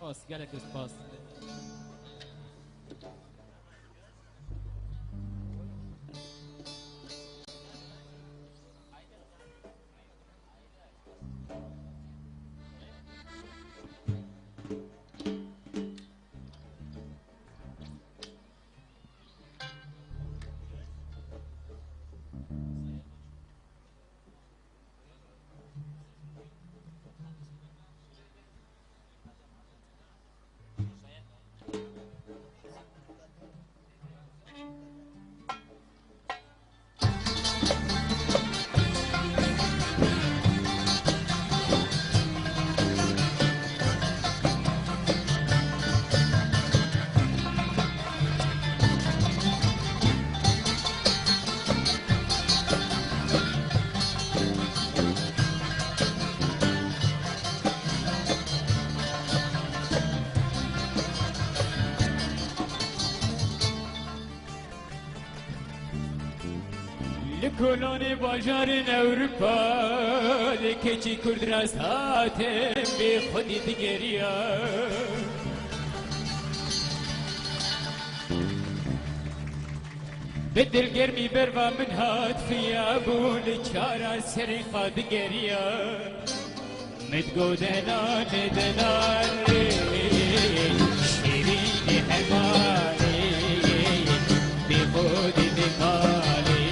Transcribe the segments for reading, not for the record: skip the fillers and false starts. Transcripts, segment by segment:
سپاس گلک سپاس. لکلون باجارن اروپا لکچی کرد راست هاتم بی خودی دیگریا به دلگرمی بروا من هات فیابون چارا سری خادگریا متگو دلان دلان شیرین همانی بی خودی دیگاری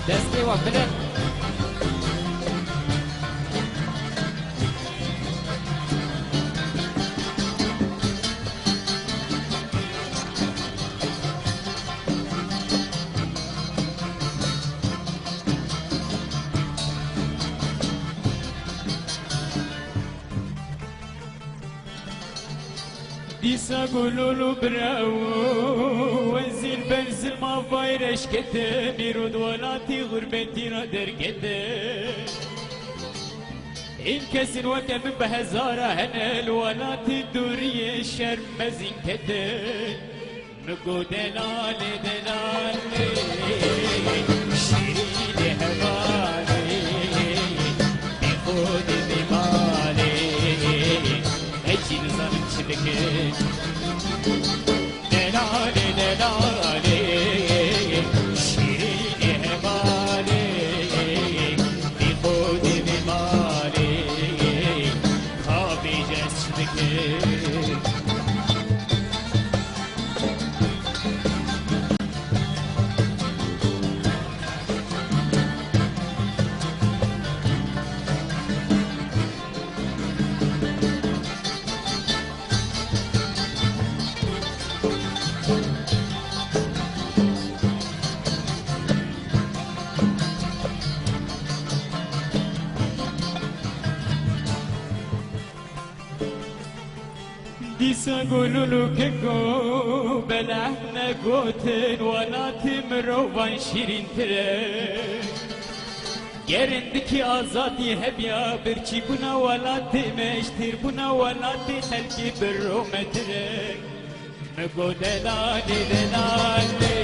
دستی و بلد دیسا گلولو براو وزیر بنزل ما فایرش کته بیرود ولاتی غربتی را درگته این کسی وکم به هزاره هنل ولاتی دوری شرم مزین کته مگو دلال دلال شیرین هواری بی خود بیماری هیچی نزانم چی بکن دلالی دلالی شیرین هواری بی خود بیماری خوابی جست چی بکن دیسا گلولو که گو بلحن گوتن ولاتی مروان شیرین تره گرندکی آزادی هبیا برچی بنا ولاتی مشتیر بنا ولاتی خلکی برومتره مگو دلالی دلالی